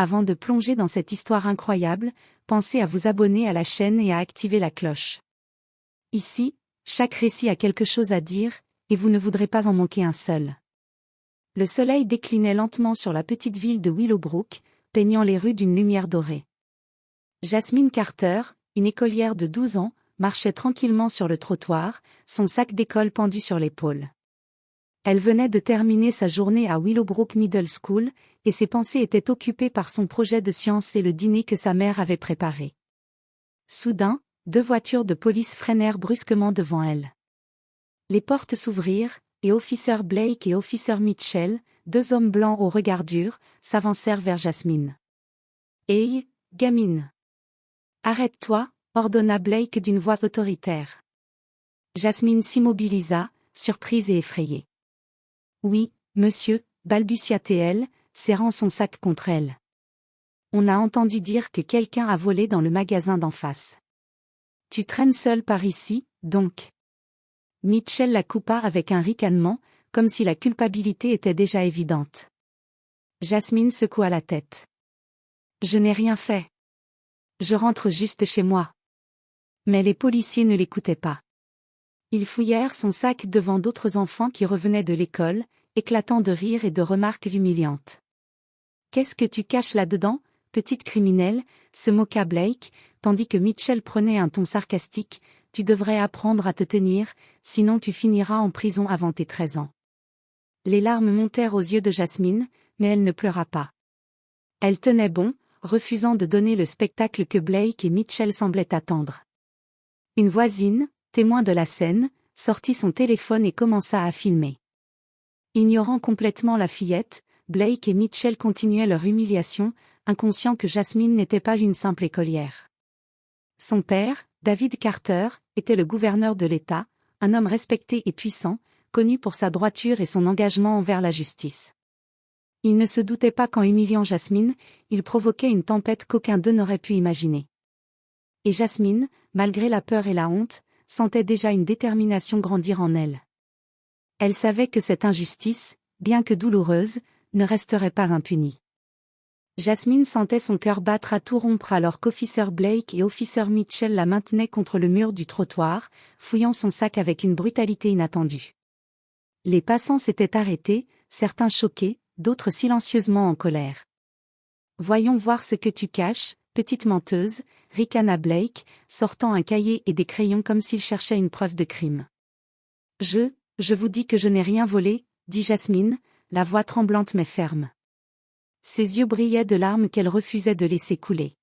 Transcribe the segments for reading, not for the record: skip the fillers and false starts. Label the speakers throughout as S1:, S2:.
S1: Avant de plonger dans cette histoire incroyable, pensez à vous abonner à la chaîne et à activer la cloche. Ici, chaque récit a quelque chose à dire, et vous ne voudrez pas en manquer un seul. Le soleil déclinait lentement sur la petite ville de Willowbrook, peignant les rues d'une lumière dorée. Jasmine Carter, une écolière de 12 ans, marchait tranquillement sur le trottoir, son sac d'école pendu sur l'épaule. Elle venait de terminer sa journée à Willowbrook Middle School, et ses pensées étaient occupées par son projet de science et le dîner que sa mère avait préparé. Soudain, 2 voitures de police freinèrent brusquement devant elle. Les portes s'ouvrirent, et Officer Blake et Officer Mitchell, 2 hommes blancs au regard dur, s'avancèrent vers Jasmine. « Hey, gamine! Arrête-toi » ordonna Blake d'une voix autoritaire. Jasmine s'immobilisa, surprise et effrayée. « Oui, monsieur » balbutia-t-elle, serrant son sac contre elle. « On a entendu dire que quelqu'un a volé dans le magasin d'en face. Tu traînes seule par ici, donc ?» Mitchell la coupa avec un ricanement, comme si la culpabilité était déjà évidente. Jasmine secoua la tête. « Je n'ai rien fait. Je rentre juste chez moi. » Mais les policiers ne l'écoutaient pas. Ils fouillèrent son sac devant d'autres enfants qui revenaient de l'école, éclatant de rire et de remarques humiliantes. « Qu'est-ce que tu caches là-dedans, petite criminelle ?» se moqua Blake, tandis que Mitchell prenait un ton sarcastique. « Tu devrais apprendre à te tenir, sinon tu finiras en prison avant tes 13 ans. » Les larmes montèrent aux yeux de Jasmine, mais elle ne pleura pas. Elle tenait bon, refusant de donner le spectacle que Blake et Mitchell semblaient attendre. Une voisine, témoin de la scène, sortit son téléphone et commença à filmer. Ignorant complètement la fillette, Blake et Mitchell continuaient leur humiliation, inconscients que Jasmine n'était pas une simple écolière. Son père, David Carter, était le gouverneur de l'État, un homme respecté et puissant, connu pour sa droiture et son engagement envers la justice. Il ne se doutait pas qu'en humiliant Jasmine, il provoquait une tempête qu'aucun d'eux n'aurait pu imaginer. Et Jasmine, malgré la peur et la honte, sentait déjà une détermination grandir en elle. Elle savait que cette injustice, bien que douloureuse, ne resterait pas impunie. Jasmine sentait son cœur battre à tout rompre alors qu'Officer Blake et Officer Mitchell la maintenaient contre le mur du trottoir, fouillant son sac avec une brutalité inattendue. Les passants s'étaient arrêtés, certains choqués, d'autres silencieusement en colère. « Voyons voir ce que tu caches, petite menteuse » ricana Blake, sortant un cahier et des crayons comme s'il cherchait une preuve de crime. « Je vous dis que je n'ai rien volé » dit Jasmine, la voix tremblante mais ferme. Ses yeux brillaient de larmes qu'elle refusait de laisser couler.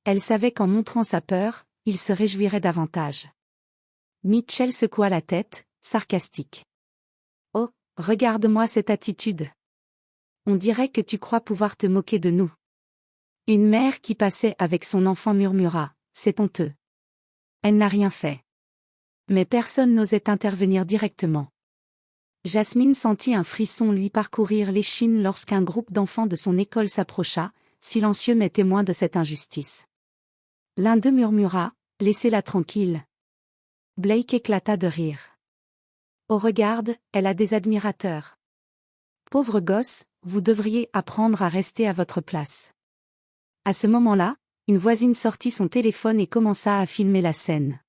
S1: Elle savait qu'en montrant sa peur, il se réjouirait davantage. Mitchell secoua la tête, sarcastique. « Oh, regarde-moi cette attitude. On dirait que tu crois pouvoir te moquer de nous. » Une mère qui passait avec son enfant murmura, « C'est honteux. » Elle n'a rien fait. Mais personne n'osait intervenir directement. Jasmine sentit un frisson lui parcourir l'échine lorsqu'un groupe d'enfants de son école s'approcha, silencieux mais témoin de cette injustice. L'un d'eux murmura, « Laissez-la tranquille. » Blake éclata de rire. « Oh regarde, elle a des admirateurs. Pauvre gosse, vous devriez apprendre à rester à votre place. » À ce moment-là, une voisine sortit son téléphone et commença à filmer la scène.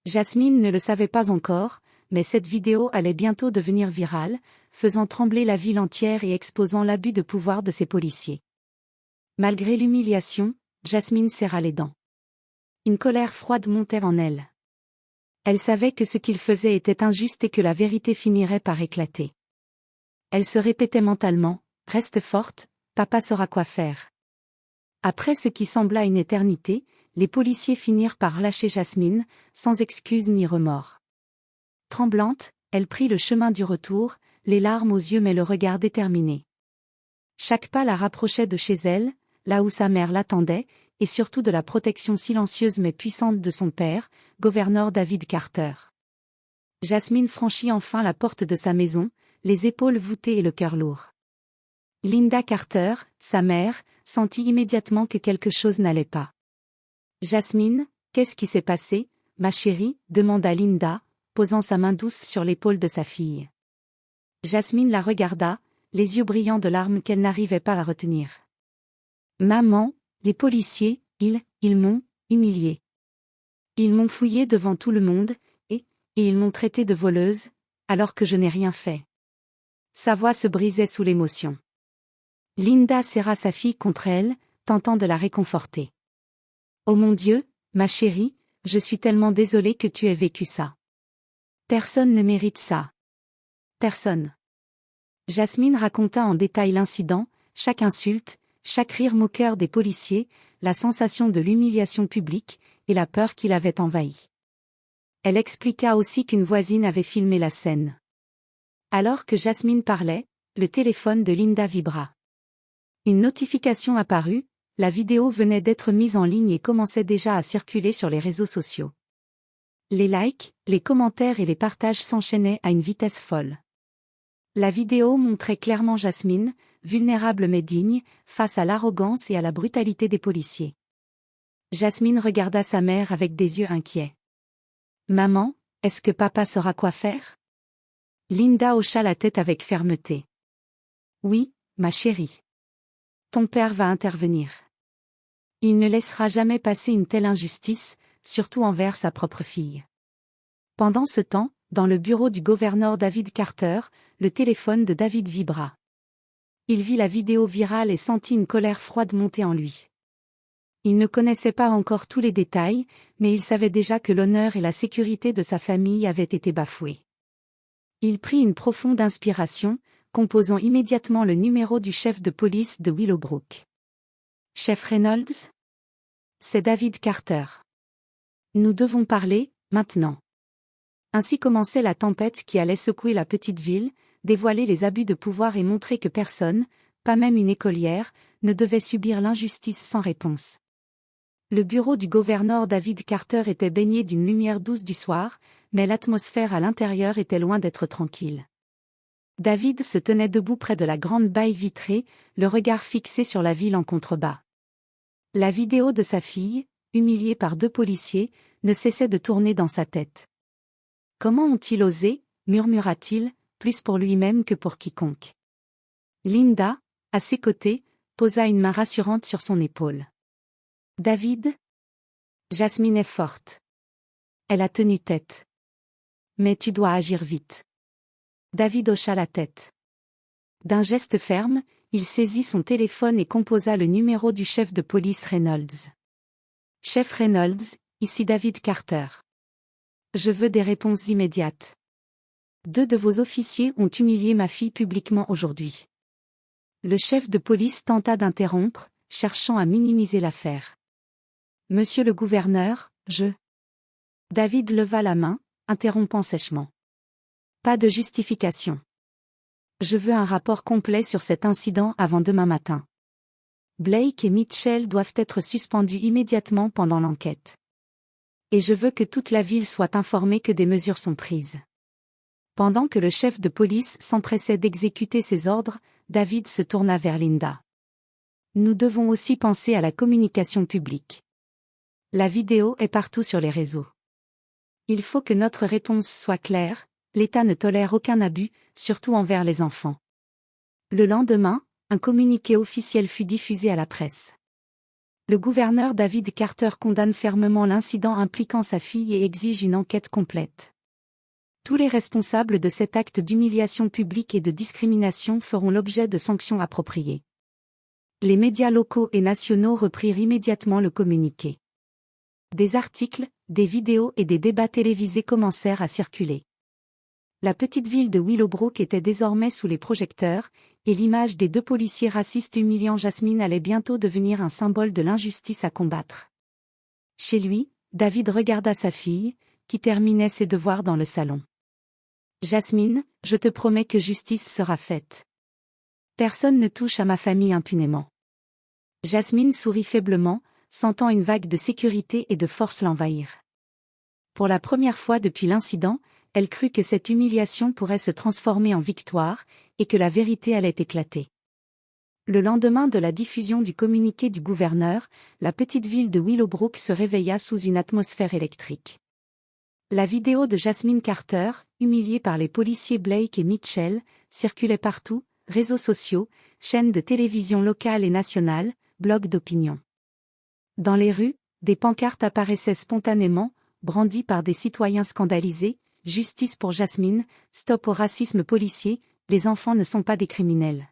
S1: Jasmine ne le savait pas encore, mais cette vidéo allait bientôt devenir virale, faisant trembler la ville entière et exposant l'abus de pouvoir de ces policiers. Malgré l'humiliation, Jasmine serra les dents. Une colère froide montait en elle. Elle savait que ce qu'il faisait était injuste et que la vérité finirait par éclater. Elle se répétait mentalement, « Reste forte, papa saura quoi faire. » Après ce qui sembla une éternité, les policiers finirent par lâcher Jasmine, sans excuse ni remords. Tremblante, elle prit le chemin du retour, les larmes aux yeux mais le regard déterminé. Chaque pas la rapprochait de chez elle, là où sa mère l'attendait, et surtout de la protection silencieuse mais puissante de son père, gouverneur David Carter. Jasmine franchit enfin la porte de sa maison, les épaules voûtées et le cœur lourd. Linda Carter, sa mère, sentit immédiatement que quelque chose n'allait pas. « Jasmine, qu'est-ce qui s'est passé, ma chérie ?» demanda Linda, posant sa main douce sur l'épaule de sa fille. Jasmine la regarda, les yeux brillants de larmes qu'elle n'arrivait pas à retenir. Maman, les policiers, ils m'ont humiliée. Ils m'ont fouillée devant tout le monde, et ils m'ont traitée de voleuse, alors que je n'ai rien fait. Sa voix se brisait sous l'émotion. Linda serra sa fille contre elle, tentant de la réconforter. Oh mon Dieu, ma chérie, je suis tellement désolée que tu aies vécu ça. Personne ne mérite ça. Personne. Jasmine raconta en détail l'incident, chaque insulte, chaque rire moqueur des policiers, la sensation de l'humiliation publique, et la peur qui l'avait envahie. Elle expliqua aussi qu'une voisine avait filmé la scène. Alors que Jasmine parlait, le téléphone de Linda vibra. Une notification apparut, la vidéo venait d'être mise en ligne et commençait déjà à circuler sur les réseaux sociaux. Les likes, les commentaires et les partages s'enchaînaient à une vitesse folle. La vidéo montrait clairement Jasmine, vulnérable mais digne, face à l'arrogance et à la brutalité des policiers. Jasmine regarda sa mère avec des yeux inquiets. « Maman, est-ce que papa saura quoi faire ?» Linda hocha la tête avec fermeté. « Oui, ma chérie. Ton père va intervenir. Il ne laissera jamais passer une telle injustice, surtout envers sa propre fille. » Pendant ce temps, dans le bureau du gouverneur David Carter, le téléphone de David vibra. Il vit la vidéo virale et sentit une colère froide monter en lui. Il ne connaissait pas encore tous les détails, mais il savait déjà que l'honneur et la sécurité de sa famille avaient été bafoués. Il prit une profonde inspiration, composant immédiatement le numéro du chef de police de Willowbrook. « Chef Reynolds ? C'est David Carter. Nous devons parler, maintenant. » Ainsi commençait la tempête qui allait secouer la petite ville, dévoiler les abus de pouvoir et montrer que personne, pas même une écolière, ne devait subir l'injustice sans réponse. Le bureau du gouverneur David Carter était baigné d'une lumière douce du soir, mais l'atmosphère à l'intérieur était loin d'être tranquille. David se tenait debout près de la grande baille vitrée, le regard fixé sur la ville en contrebas. La vidéo de sa fille, humiliée par 2 policiers, ne cessait de tourner dans sa tête. « Comment ont-ils osé ?» murmura-t-il, plus pour lui-même que pour quiconque. Linda, à ses côtés, posa une main rassurante sur son épaule. « David ? » Jasmine est forte. Elle a tenu tête. Mais tu dois agir vite. David hocha la tête. D'un geste ferme, il saisit son téléphone et composa le numéro du chef de police Reynolds. « Chef Reynolds, ici David Carter. Je veux des réponses immédiates. 2 de vos officiers ont humilié ma fille publiquement aujourd'hui. » Le chef de police tenta d'interrompre, cherchant à minimiser l'affaire. « Monsieur le gouverneur, je... » David leva la main, interrompant sèchement. « Pas de justification. Je veux un rapport complet sur cet incident avant demain matin. Blake et Mitchell doivent être suspendus immédiatement pendant l'enquête. Et je veux que toute la ville soit informée que des mesures sont prises. » Pendant que le chef de police s'empressait d'exécuter ses ordres, David se tourna vers Linda. « Nous devons aussi penser à la communication publique. La vidéo est partout sur les réseaux. Il faut que notre réponse soit claire, l'État ne tolère aucun abus, surtout envers les enfants. » Le lendemain, un communiqué officiel fut diffusé à la presse. Le gouverneur David Carter condamne fermement l'incident impliquant sa fille et exige une enquête complète. Tous les responsables de cet acte d'humiliation publique et de discrimination feront l'objet de sanctions appropriées. Les médias locaux et nationaux reprirent immédiatement le communiqué. Des articles, des vidéos et des débats télévisés commencèrent à circuler. La petite ville de Willowbrook était désormais sous les projecteurs, et l'image des 2 policiers racistes humiliant Jasmine allait bientôt devenir un symbole de l'injustice à combattre. Chez lui, David regarda sa fille, qui terminait ses devoirs dans le salon. « Jasmine, je te promets que justice sera faite. Personne ne touche à ma famille impunément. » Jasmine sourit faiblement, sentant une vague de sécurité et de force l'envahir. Pour la première fois depuis l'incident, elle crut que cette humiliation pourrait se transformer en victoire, et que la vérité allait éclater. Le lendemain de la diffusion du communiqué du gouverneur, la petite ville de Willowbrook se réveilla sous une atmosphère électrique. La vidéo de Jasmine Carter, humiliée par les policiers Blake et Mitchell, circulait partout, réseaux sociaux, chaînes de télévision locales et nationales, blog d'opinion. Dans les rues, des pancartes apparaissaient spontanément, brandies par des citoyens scandalisés: Justice pour Jasmine, stop au racisme policier, les enfants ne sont pas des criminels.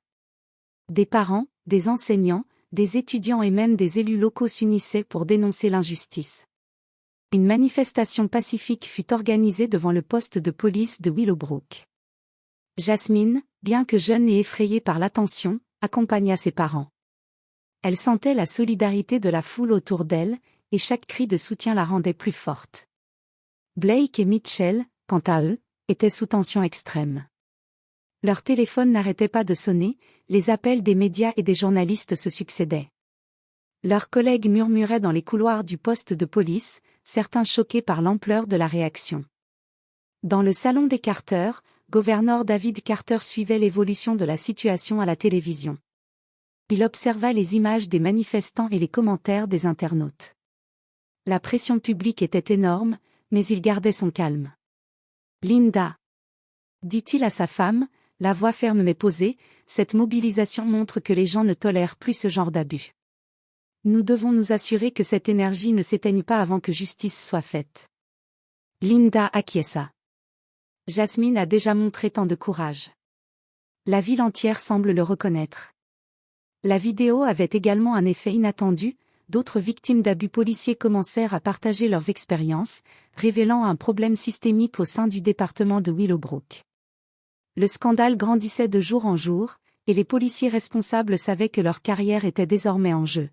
S1: Des parents, des enseignants, des étudiants et même des élus locaux s'unissaient pour dénoncer l'injustice. Une manifestation pacifique fut organisée devant le poste de police de Willowbrook. Jasmine, bien que jeune et effrayée par l'attention, accompagna ses parents. Elle sentait la solidarité de la foule autour d'elle, et chaque cri de soutien la rendait plus forte. Blake et Mitchell, quant à eux, étaient sous tension extrême. Leur téléphone n'arrêtait pas de sonner, les appels des médias et des journalistes se succédaient. Leurs collègues murmuraient dans les couloirs du poste de police, certains choqués par l'ampleur de la réaction. Dans le salon des Carter, gouverneur David Carter suivait l'évolution de la situation à la télévision. Il observa les images des manifestants et les commentaires des internautes. La pression publique était énorme, mais il gardait son calme. « Linda » dit-il à sa femme, la voix ferme mais posée, cette mobilisation montre que les gens ne tolèrent plus ce genre d'abus. Nous devons nous assurer que cette énergie ne s'éteigne pas avant que justice soit faite. Linda acquiesça. Jasmine a déjà montré tant de courage. La ville entière semble le reconnaître. La vidéo avait également un effet inattendu, d'autres victimes d'abus policiers commencèrent à partager leurs expériences, révélant un problème systémique au sein du département de Willowbrook. Le scandale grandissait de jour en jour, et les policiers responsables savaient que leur carrière était désormais en jeu.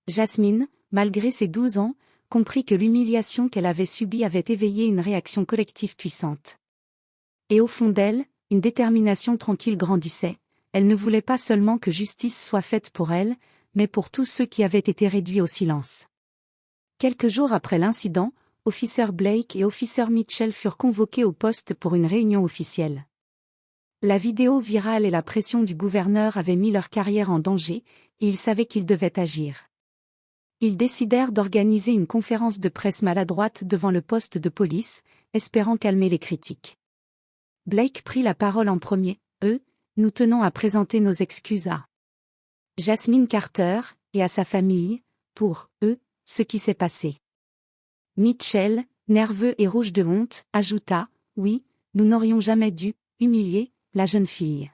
S1: Jasmine, malgré ses 12 ans, comprit que l'humiliation qu'elle avait subie avait éveillé une réaction collective puissante. Et au fond d'elle, une détermination tranquille grandissait. Elle ne voulait pas seulement que justice soit faite pour elle, mais pour tous ceux qui avaient été réduits au silence. Quelques jours après l'incident, officer Blake et officer Mitchell furent convoqués au poste pour une réunion officielle. La vidéo virale et la pression du gouverneur avaient mis leur carrière en danger, et ils savaient qu'ils devaient agir. Ils décidèrent d'organiser une conférence de presse maladroite devant le poste de police, espérant calmer les critiques. Blake prit la parole en premier. Nous tenons à présenter nos excuses à Jasmine Carter, et à sa famille, pour ce qui s'est passé. Mitchell, nerveux et rouge de honte, ajouta: Oui, nous n'aurions jamais dû humilier la jeune fille.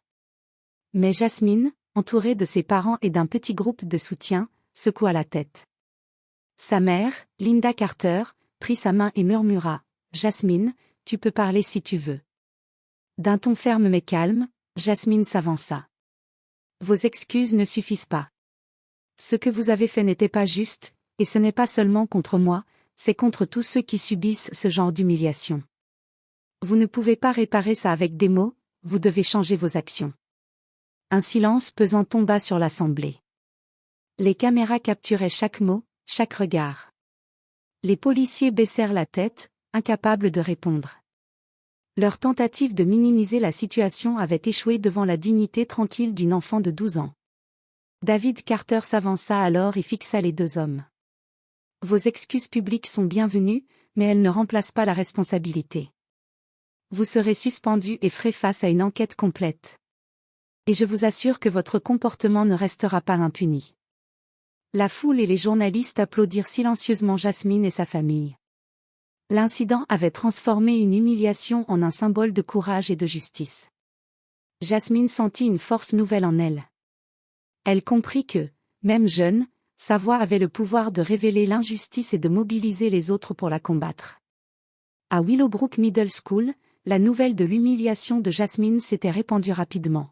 S1: Mais Jasmine, entourée de ses parents et d'un petit groupe de soutien, secoua la tête. Sa mère, Linda Carter, prit sa main et murmura: Jasmine, tu peux parler si tu veux. D'un ton ferme mais calme, Jasmine s'avança. Vos excuses ne suffisent pas. Ce que vous avez fait n'était pas juste, et ce n'est pas seulement contre moi, c'est contre tous ceux qui subissent ce genre d'humiliation. Vous ne pouvez pas réparer ça avec des mots, vous devez changer vos actions. Un silence pesant tomba sur l'assemblée. Les caméras capturaient chaque mot, chaque regard. Les policiers baissèrent la tête, incapables de répondre. Leur tentative de minimiser la situation avait échoué devant la dignité tranquille d'une enfant de 12 ans. David Carter s'avança alors et fixa les deux hommes. Vos excuses publiques sont bienvenues, mais elles ne remplacent pas la responsabilité. Vous serez suspendu et ferez face à une enquête complète. Et je vous assure que votre comportement ne restera pas impuni. La foule et les journalistes applaudirent silencieusement Jasmine et sa famille. L'incident avait transformé une humiliation en un symbole de courage et de justice. Jasmine sentit une force nouvelle en elle. Elle comprit que, même jeune, sa voix avait le pouvoir de révéler l'injustice et de mobiliser les autres pour la combattre. À Willowbrook Middle School, la nouvelle de l'humiliation de Jasmine s'était répandue rapidement.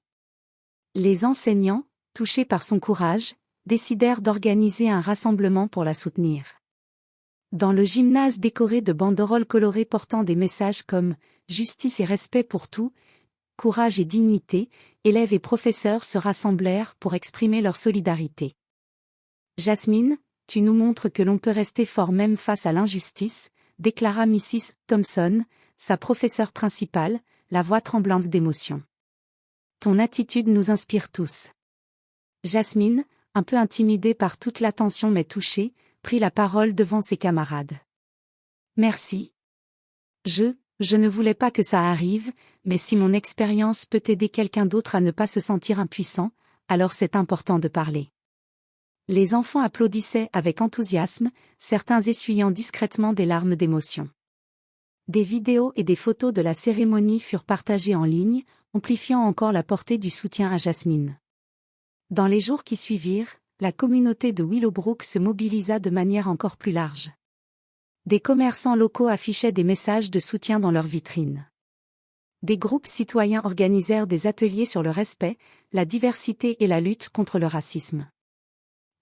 S1: Les enseignants, touchés par son courage, décidèrent d'organiser un rassemblement pour la soutenir. Dans le gymnase décoré de banderoles colorées portant des messages comme « Justice et respect pour tout »,« Courage et dignité », élèves et professeurs se rassemblèrent pour exprimer leur solidarité. « Jasmine, tu nous montres que l'on peut rester fort même face à l'injustice », déclara Mrs. Thompson, sa professeure principale, la voix tremblante d'émotion. « Ton attitude nous inspire tous. » Jasmine, un peu intimidée par toute l'attention mais touchée, prit la parole devant ses camarades. « Merci. Je ne voulais pas que ça arrive, mais si mon expérience peut aider quelqu'un d'autre à ne pas se sentir impuissant, alors c'est important de parler. Les enfants applaudissaient avec enthousiasme, certains essuyant discrètement des larmes d'émotion. Des vidéos et des photos de la cérémonie furent partagées en ligne, amplifiant encore la portée du soutien à Jasmine. Dans les jours qui suivirent, la communauté de Willowbrook se mobilisa de manière encore plus large. Des commerçants locaux affichaient des messages de soutien dans leurs vitrines. Des groupes citoyens organisèrent des ateliers sur le respect, la diversité et la lutte contre le racisme.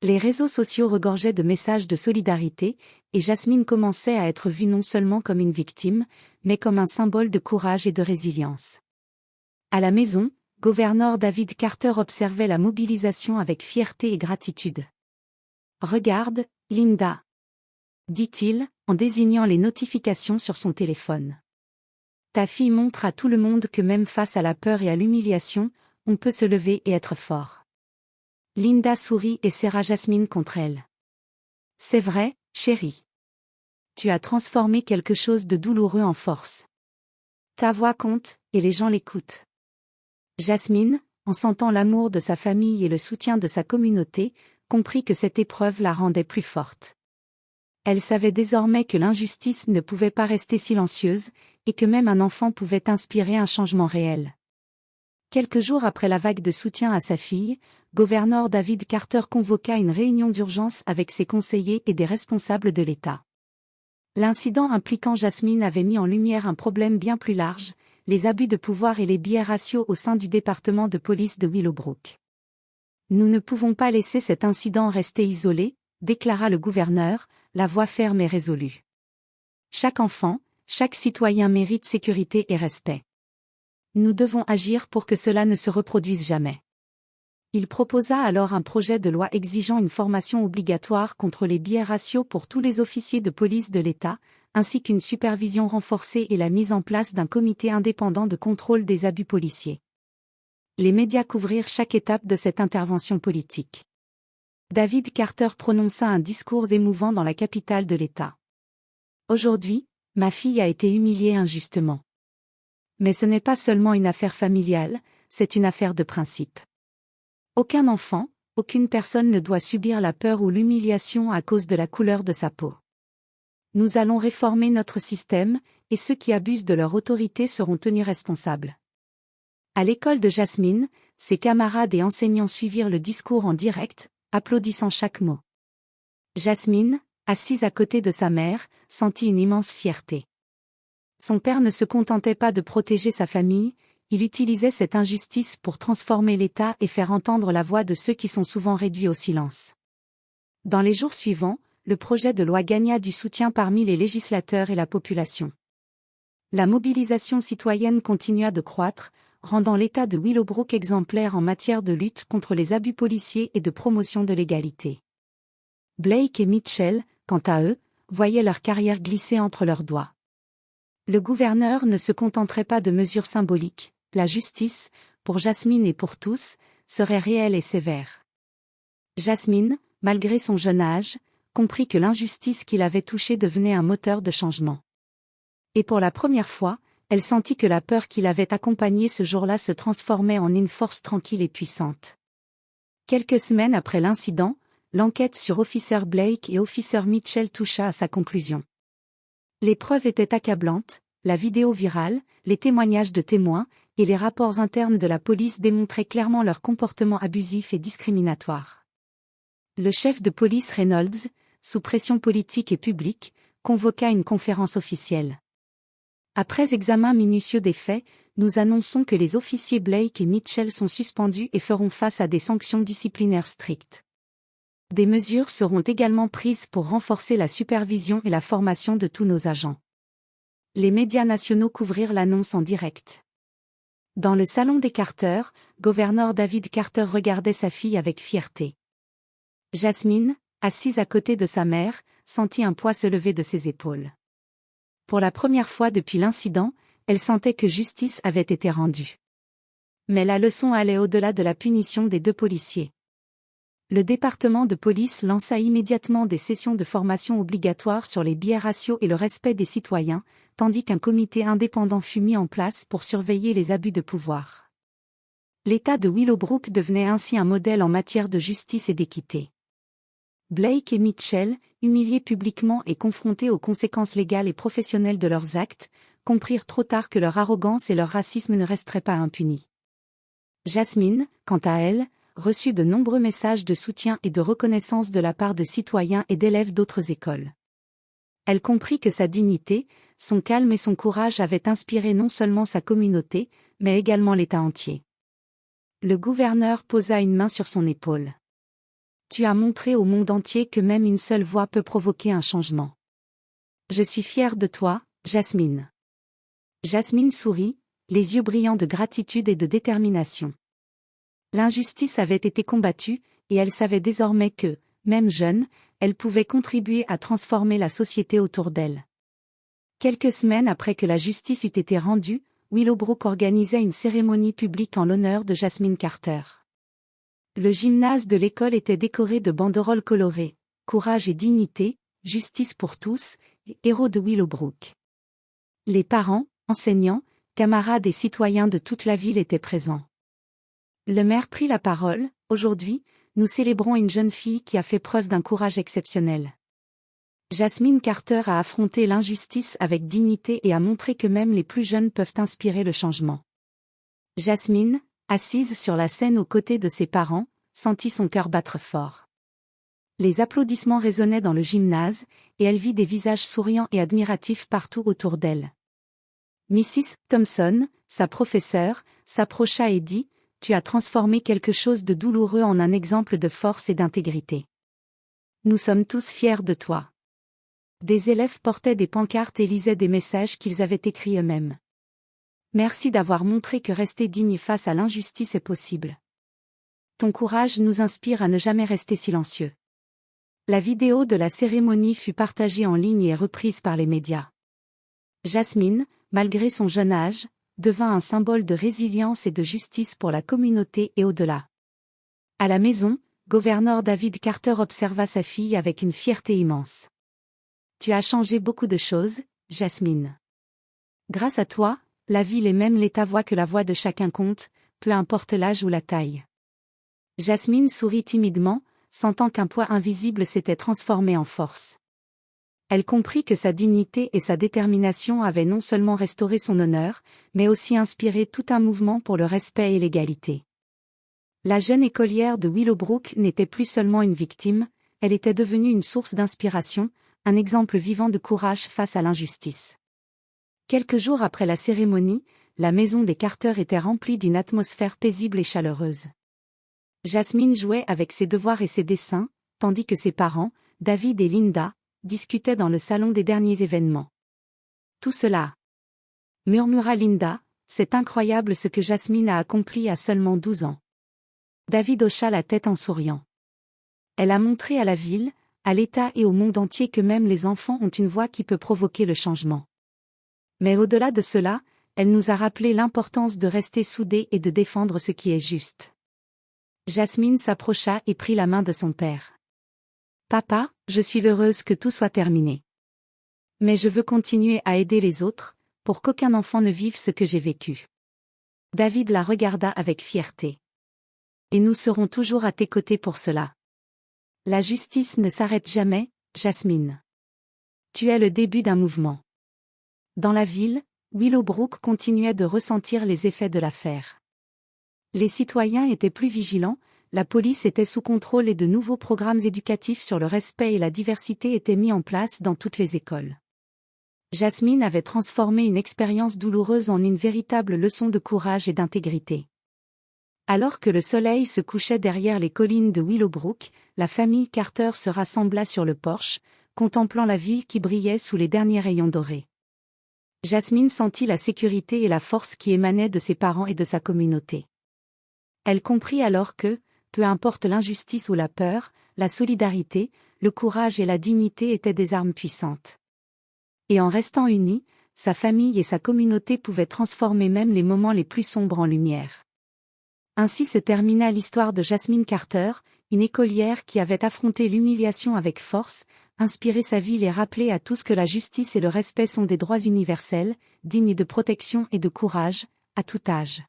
S1: Les réseaux sociaux regorgeaient de messages de solidarité, et Jasmine commençait à être vue non seulement comme une victime, mais comme un symbole de courage et de résilience. À la maison, gouverneur David Carter observait la mobilisation avec fierté et gratitude. « Regarde, Linda », dit-il, en désignant les notifications sur son téléphone. « Ta fille montre à tout le monde que même face à la peur et à l'humiliation, on peut se lever et être fort. » Linda sourit et serra Jasmine contre elle. « C'est vrai, chérie. Tu as transformé quelque chose de douloureux en force. Ta voix compte, et les gens l'écoutent. » Jasmine, en sentant l'amour de sa famille et le soutien de sa communauté, comprit que cette épreuve la rendait plus forte. Elle savait désormais que l'injustice ne pouvait pas rester silencieuse, et que même un enfant pouvait inspirer un changement réel. Quelques jours après la vague de soutien à sa fille, gouverneur David Carter convoqua une réunion d'urgence avec ses conseillers et des responsables de l'État. L'incident impliquant Jasmine avait mis en lumière un problème bien plus large, les abus de pouvoir et les biais raciaux au sein du département de police de Willowbrook. « Nous ne pouvons pas laisser cet incident rester isolé », déclara le gouverneur, la voix ferme et résolue. « Chaque enfant, chaque citoyen mérite sécurité et respect. Nous devons agir pour que cela ne se reproduise jamais. » Il proposa alors un projet de loi exigeant une formation obligatoire contre les biais raciaux pour tous les officiers de police de l'État, ainsi qu'une supervision renforcée et la mise en place d'un comité indépendant de contrôle des abus policiers. Les médias couvrirent chaque étape de cette intervention politique. David Carter prononça un discours émouvant dans la capitale de l'État. « Aujourd'hui, ma fille a été humiliée injustement. Mais ce n'est pas seulement une affaire familiale, c'est une affaire de principe. Aucun enfant, aucune personne ne doit subir la peur ou l'humiliation à cause de la couleur de sa peau. Nous allons réformer notre système, et ceux qui abusent de leur autorité seront tenus responsables. » À l'école de Jasmine, ses camarades et enseignants suivirent le discours en direct, applaudissant chaque mot. Jasmine, assise à côté de sa mère, sentit une immense fierté. Son père ne se contentait pas de protéger sa famille, il utilisait cette injustice pour transformer l'État et faire entendre la voix de ceux qui sont souvent réduits au silence. Dans les jours suivants, le projet de loi gagna du soutien parmi les législateurs et la population. La mobilisation citoyenne continua de croître, rendant l'État de Willowbrook exemplaire en matière de lutte contre les abus policiers et de promotion de l'égalité. Blake et Mitchell, quant à eux, voyaient leur carrière glisser entre leurs doigts. Le gouverneur ne se contenterait pas de mesures symboliques, la justice, pour Jasmine et pour tous, serait réelle et sévère. Jasmine, malgré son jeune âge, comprit que l'injustice qui l'avait touchée devenait un moteur de changement. Et pour la première fois, elle sentit que la peur qui l'avait accompagnée ce jour-là se transformait en une force tranquille et puissante. Quelques semaines après l'incident, l'enquête sur Officer Blake et Officer Mitchell toucha à sa conclusion. Les preuves étaient accablantes, la vidéo virale, les témoignages de témoins, et les rapports internes de la police démontraient clairement leur comportement abusif et discriminatoire. Le chef de police Reynolds, sous pression politique et publique, convoqua une conférence officielle. Après examen minutieux des faits, nous annonçons que les officiers Blake et Mitchell sont suspendus et feront face à des sanctions disciplinaires strictes. Des mesures seront également prises pour renforcer la supervision et la formation de tous nos agents. Les médias nationaux couvrirent l'annonce en direct. Dans le salon des Carter, gouverneur David Carter regardait sa fille avec fierté. Jasmine, assise à côté de sa mère, sentit un poids se lever de ses épaules. Pour la première fois depuis l'incident, elle sentait que justice avait été rendue. Mais la leçon allait au-delà de la punition des deux policiers. Le département de police lança immédiatement des sessions de formation obligatoires sur les biais raciaux et le respect des citoyens, tandis qu'un comité indépendant fut mis en place pour surveiller les abus de pouvoir. L'État de Willowbrook devenait ainsi un modèle en matière de justice et d'équité. Blake et Mitchell, humiliés publiquement et confrontés aux conséquences légales et professionnelles de leurs actes, comprirent trop tard que leur arrogance et leur racisme ne resteraient pas impunis. Jasmine, quant à elle, reçut de nombreux messages de soutien et de reconnaissance de la part de citoyens et d'élèves d'autres écoles. Elle comprit que sa dignité, son calme et son courage avaient inspiré non seulement sa communauté, mais également l'État entier. Le gouverneur posa une main sur son épaule. « Tu as montré au monde entier que même une seule voix peut provoquer un changement. Je suis fier de toi, Jasmine. » Jasmine sourit, les yeux brillants de gratitude et de détermination. L'injustice avait été combattue, et elle savait désormais que, même jeune, elle pouvait contribuer à transformer la société autour d'elle. Quelques semaines après que la justice eut été rendue, Willowbrook organisait une cérémonie publique en l'honneur de Jasmine Carter. Le gymnase de l'école était décoré de banderoles colorées, courage et dignité, justice pour tous, et héros de Willowbrook. Les parents, enseignants, camarades et citoyens de toute la ville étaient présents. Le maire prit la parole. « Aujourd'hui, nous célébrons une jeune fille qui a fait preuve d'un courage exceptionnel. Jasmine Carter a affronté l'injustice avec dignité et a montré que même les plus jeunes peuvent inspirer le changement. » Jasmine, assise sur la scène aux côtés de ses parents, sentit son cœur battre fort. Les applaudissements résonnaient dans le gymnase, et elle vit des visages souriants et admiratifs partout autour d'elle. Mrs. Thompson, sa professeure, s'approcha et dit « Tu as transformé quelque chose de douloureux en un exemple de force et d'intégrité. Nous sommes tous fiers de toi. » Des élèves portaient des pancartes et lisaient des messages qu'ils avaient écrits eux-mêmes. « Merci d'avoir montré que rester digne face à l'injustice est possible. Ton courage nous inspire à ne jamais rester silencieux. » La vidéo de la cérémonie fut partagée en ligne et reprise par les médias. Jasmine, malgré son jeune âge, devint un symbole de résilience et de justice pour la communauté et au-delà. À la maison, gouverneur David Carter observa sa fille avec une fierté immense. « Tu as changé beaucoup de choses, Jasmine. Grâce à toi, la ville et même l'État voient que la voix de chacun compte, peu importe l'âge ou la taille. » Jasmine sourit timidement, sentant qu'un poids invisible s'était transformé en force. Elle comprit que sa dignité et sa détermination avaient non seulement restauré son honneur, mais aussi inspiré tout un mouvement pour le respect et l'égalité. La jeune écolière de Willowbrook n'était plus seulement une victime, elle était devenue une source d'inspiration, un exemple vivant de courage face à l'injustice. Quelques jours après la cérémonie, la maison des Carter était remplie d'une atmosphère paisible et chaleureuse. Jasmine jouait avec ses devoirs et ses dessins, tandis que ses parents, David et Linda, discutaient dans le salon des derniers événements. « Tout cela !» murmura Linda, « c'est incroyable ce que Jasmine a accompli à seulement 12 ans. » David hocha la tête en souriant. « Elle a montré à la ville, à l'État et au monde entier que même les enfants ont une voix qui peut provoquer le changement. Mais au-delà de cela, elle nous a rappelé l'importance de rester soudés et de défendre ce qui est juste. » Jasmine s'approcha et prit la main de son père. « Papa, je suis heureuse que tout soit terminé. Mais je veux continuer à aider les autres, pour qu'aucun enfant ne vive ce que j'ai vécu. » David la regarda avec fierté. « Et nous serons toujours à tes côtés pour cela. La justice ne s'arrête jamais, Jasmine. Tu es le début d'un mouvement. » Dans la ville, Willowbrook continuait de ressentir les effets de l'affaire. Les citoyens étaient plus vigilants, la police était sous contrôle et de nouveaux programmes éducatifs sur le respect et la diversité étaient mis en place dans toutes les écoles. Jasmine avait transformé une expérience douloureuse en une véritable leçon de courage et d'intégrité. Alors que le soleil se couchait derrière les collines de Willowbrook, la famille Carter se rassembla sur le porche, contemplant la ville qui brillait sous les derniers rayons dorés. Jasmine sentit la sécurité et la force qui émanaient de ses parents et de sa communauté. Elle comprit alors que, peu importe l'injustice ou la peur, la solidarité, le courage et la dignité étaient des armes puissantes. Et en restant unis, sa famille et sa communauté pouvaient transformer même les moments les plus sombres en lumière. Ainsi se termina l'histoire de Jasmine Carter, une écolière qui avait affronté l'humiliation avec force, inspiré sa ville et rappelé à tous que la justice et le respect sont des droits universels, dignes de protection et de courage, à tout âge.